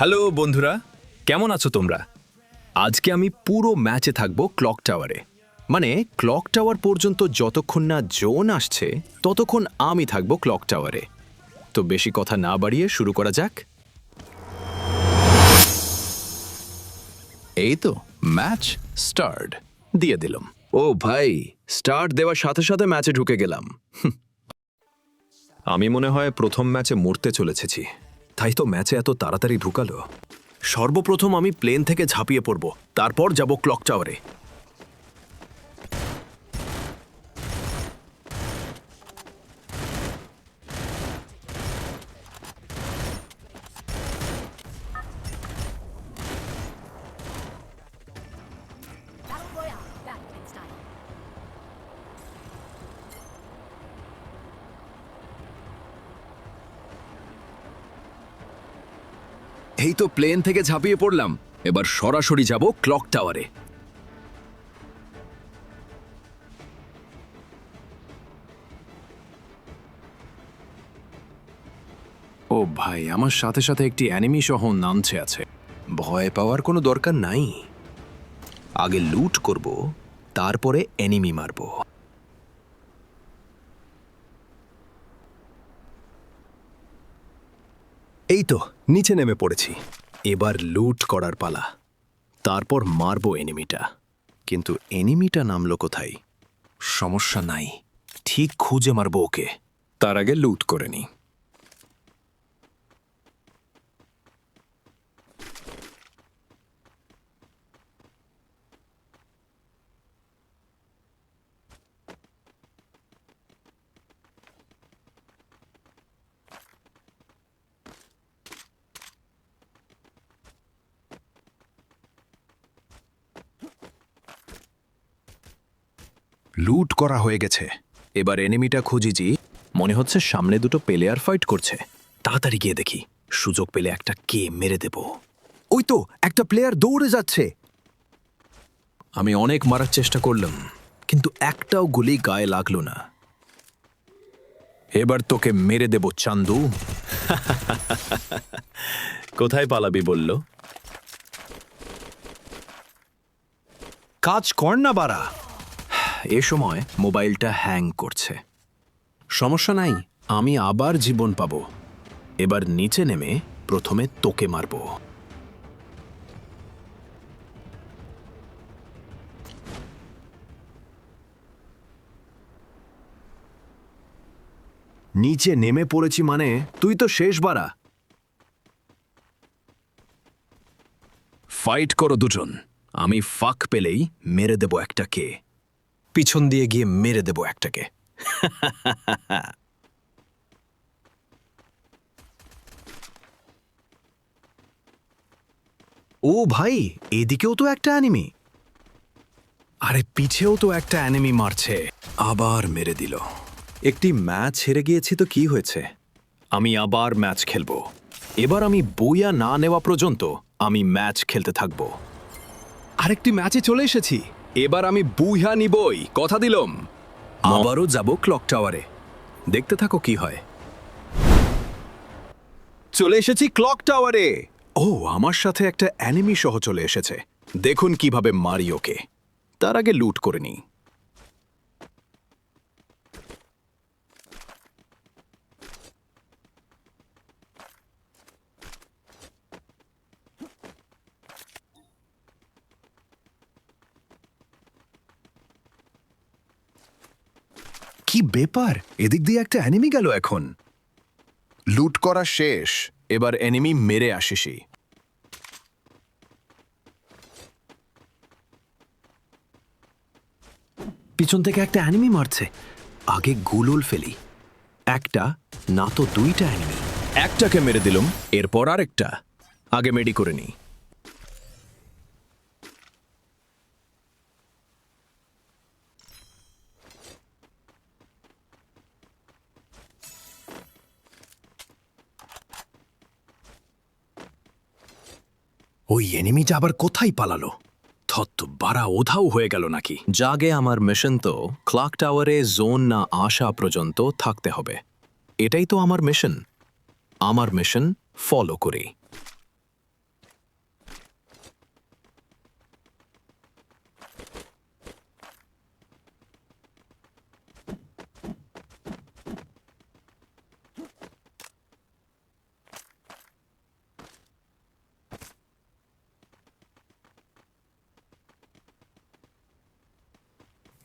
Hello বন্ধুরা, কেমন আছো তোমরা? আজকে আমি পুরো ম্যাচে থাকবো ক্লক টাওয়ারে। মানে ক্লক টাওয়ার পর্যন্ত যতক্ষণ না জোন আসছে ততক্ষণ আমি থাকবো ক্লক টাওয়ারে। তো বেশি কথা না বাড়িয়ে শুরু করা যাক। এই তো ম্যাচ স্টার্ট দিয়ে দিলাম। ও ভাই, স্টার্ট দেওয়ার সাথে সাথে ম্যাচে ঢুকে গেলাম। আমি মনে হয় প্রথম ম্যাচে মরতে চলেছি, তাই তো ম্যাচে এত তাড়াতাড়ি ঢুকালো। সর্বপ্রথম আমি প্লেন থেকে ঝাঁপিয়ে পড়ব, তারপর যাব ক্লক টাওয়ারে। Battle Royale, back in style. এই তো প্লেন থেকে ঝাঁপিয়ে পড়লাম, এবার সরাসরি যাব ক্লক টাওয়ারে। ও ভাই, আমার সাথে সাথে একটি অ্যানিমি সহ নামছে আছে। ভয় পাওয়ার কোনো দরকার নাই, আগে লুট করব, তারপরে অ্যানিমি মারব। এই তো নিচে নেমে পড়েছি, এবার লুট করার পালা, তারপর মারবো এনিমিটা। কিন্তু এনিমিটা নামলো কোথায়? সমস্যা নাই, ঠিক খুঁজে মারবো ওকে। তার আগে লুট করে নি। লুট করা হয়ে গেছে, এবার এনিমিটা খুঁজিছি। মনে হচ্ছে সামনে দুটো প্লেয়ার ফাইট করছে। তাড়াতাড়ি গিয়ে দেখি, সুযোগ পেলে একটা কে মেরে দেব। ওই তো একটা প্লেয়ার দৌড়ে যাচ্ছে। আমি অনেক মারার চেষ্টা করলাম, কিন্তু একটাও গুলি গায়ে লাগলো না। এবার তোকে মেরে দেব চান্দু। কোথায় পালাবি বলল? কাজ কর না বাড়া। এ সময় মোবাইলটা হ্যাং করছে। সমস্যা নাই, আমি আবার জীবন পাব। এবার নিচে নেমে প্রথমে তোকে মারব। নিচে নেমে পড়েছি মানে তুই তো শেষ বাড়া। ফাইট করো দুজন, আমি ফাঁক পেলেই মেরে দেব একটাকে। পিছন দিয়ে গিয়ে মেরে দেব একটাকে। ও ভাই, এদিকেও তো একটা অ্যানিমি। আরে পিছেও তো একটা অ্যানিমি মারছে। আবার মেরে দিল। একটি ম্যাচ হেরে গিয়েছি তো কি হয়েছে, আমি আবার ম্যাচ খেলবো। এবার আমি বইয়া না নেওয়া পর্যন্ত আমি ম্যাচ খেলতে থাকবো। আরেকটি ম্যাচে চলে এসেছি, এবার আমি বুইয়া নিবই, কথা দিলাম। আবারও যাব ক্লক টাওয়ারে, দেখতে থাকো কি হয়। চলে এসেছি ক্লক টাওয়ারে। ও, আমার সাথে একটা অ্যানিমি সহ চলে এসেছে। দেখুন কিভাবে মারি ওকে। তার আগে লুট করে নি। কি ব্যাপার, এদিক দিয়ে একটা অ্যানিমি গেল। এখন লুট করা শেষ, এবার এনিমি মেরে আসিসি। পিছন থেকে একটা অ্যানিমি মারছে, আগে গুলুল ফেলি। একটা না তো দুইটা অ্যানিমি। একটাকে মেরে দিলাম, এরপর আরেকটা। আগে মেডি করে নি। ওই এনিমিটা আবার কোথায় পালালো? থত বাড়া, ওধাও হয়ে গেল নাকি? জাগে আমার মিশন তো ক্লক টাওয়ারে জোন না আসা পর্যন্ত থাকতে হবে। এটাই তো আমার মিশন। আমার মিশন ফলো করি।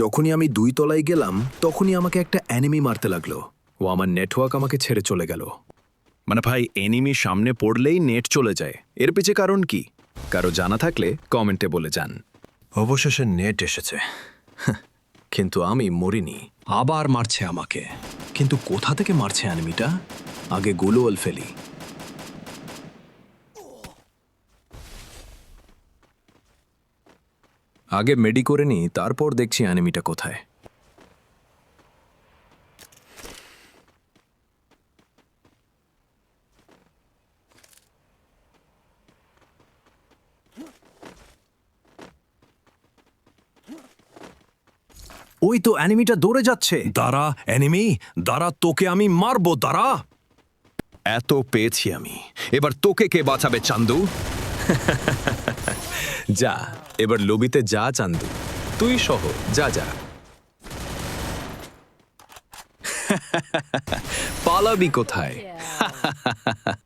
যখনই আমি 2 তলায় গেলাম তখনই আমাকে একটা অ্যানিমি মারতে লাগলো। ও আমার নেটওয়ার্ক আমাকে ছেড়ে চলে গেল। মানে ভাই, এনিমি সামনে পড়লেই নেট চলে যায়, এর পিছে কারণ কি? কারো জানা থাকলে কমেন্টে বলে যান। অবশেষে নেট এসেছে, কিন্তু আমি মরিনি। আবার মারছে আমাকে, কিন্তু কোথা থেকে মারছে অ্যানিমিটা? আগে গুলোল ফেলি। আগে মেডি করে নি, তারপর দেখছি অ্যানিমিটা কোথায়। ওই তো অ্যানিমিটা দৌড়ে যাচ্ছে। দাঁড়া অ্যানিমি, দাঁড়া, তোকে আমি মারবো, দাঁড়া। এত পেয়েছি আমি, এবার তোকে কে বাঁচাবে চান্দু? যা, এবার লবিতে যা চান্দু, তুই সহ যা যা। পালাবি কোথায়? Yeah.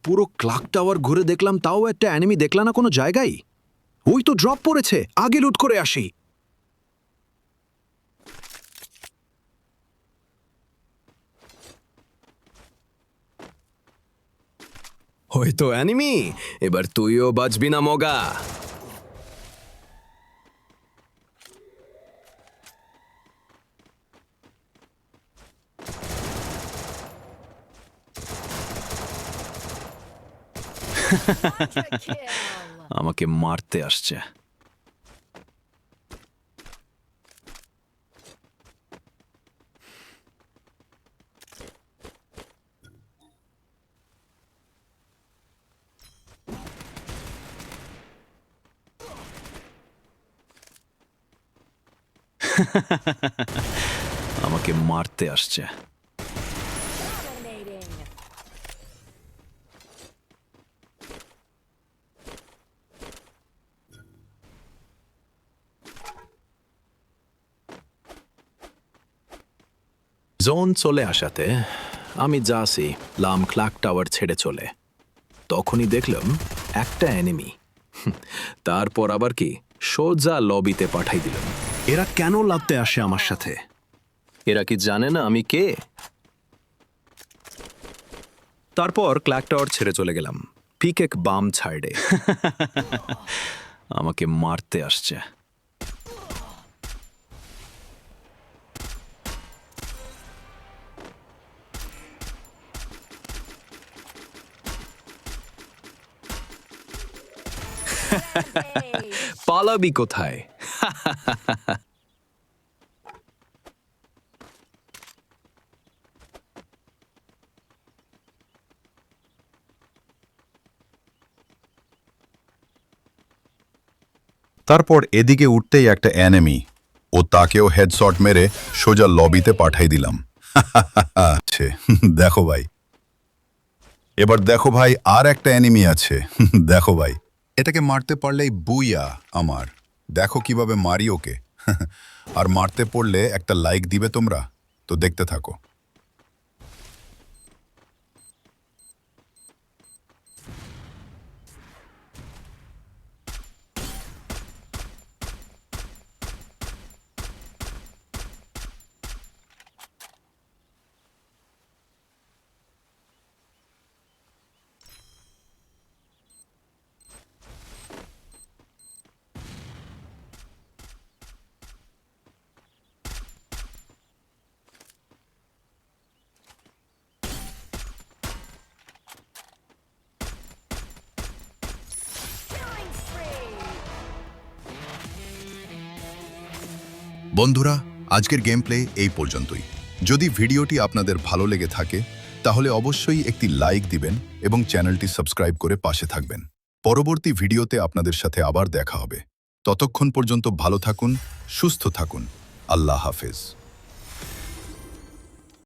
পুরো ক্লক টাওয়ার ঘুরে দেখলাম, তাও একটা অ্যানিমি দেখলাম না কোনো জায়গায়। ওই তো ড্রপ পড়েছে, আগে লুট করে আসি। ওই তো অ্যানিমি, এবার তুইও বাঁচবি না মগা। Quadra kill. আমাকে মারতে আসছে। আমাকে মারতে আসছে। Dominating. জোন চলে আসাতে আমি যাসি লাম ক্লক টাওয়ার ছেড়ে চলে। তখনই দেখলাম একটা এনিমি। তারপর আবার কি, সোজা লবিতে পাঠাই দিলাম। এরা কেন লাভতে আসে আমার সাথে? এরা কি জানে না আমি কে? তারপর ক্লক টাওয়ার ছেড়ে চলে গেলাম পিক এক বাম ছাড়ে। আমাকে মারতে আসছে। Hey. পালাবি কোথায়? তারপর এদিকে উঠতেই একটা অ্যানেমি, ও তাকেও হেডশট মেরে সোজা লবিতে পাঠাই দিলাম। আছে, দেখো ভাই, এবার দেখো ভাই, আর একটা অ্যানিমি আছে। দেখো ভাই, এটাকে মারতে পারলেই বুইয়া আমার। দেখো কিভাবে মারি ওকে। আর মারতে পড়লে একটা লাইক দিবে তোমরা, তো দেখতে থাকো। Killing spree. বন্ধুরা, আজকের গেম প্লে এই পর্যন্তই। যদি ভিডিওটি আপনাদের ভালো লেগে থাকে তাহলে অবশ্যই একটি লাইক দিবেন এবং চ্যানেলটি সাবস্ক্রাইব করে পাশে থাকবেন। পরবর্তী ভিডিওতে আপনাদের সাথে আবার দেখা হবে। ততক্ষণ পর্যন্ত ভালো থাকুন, সুস্থ থাকুন। আল্লাহ হাফেজ।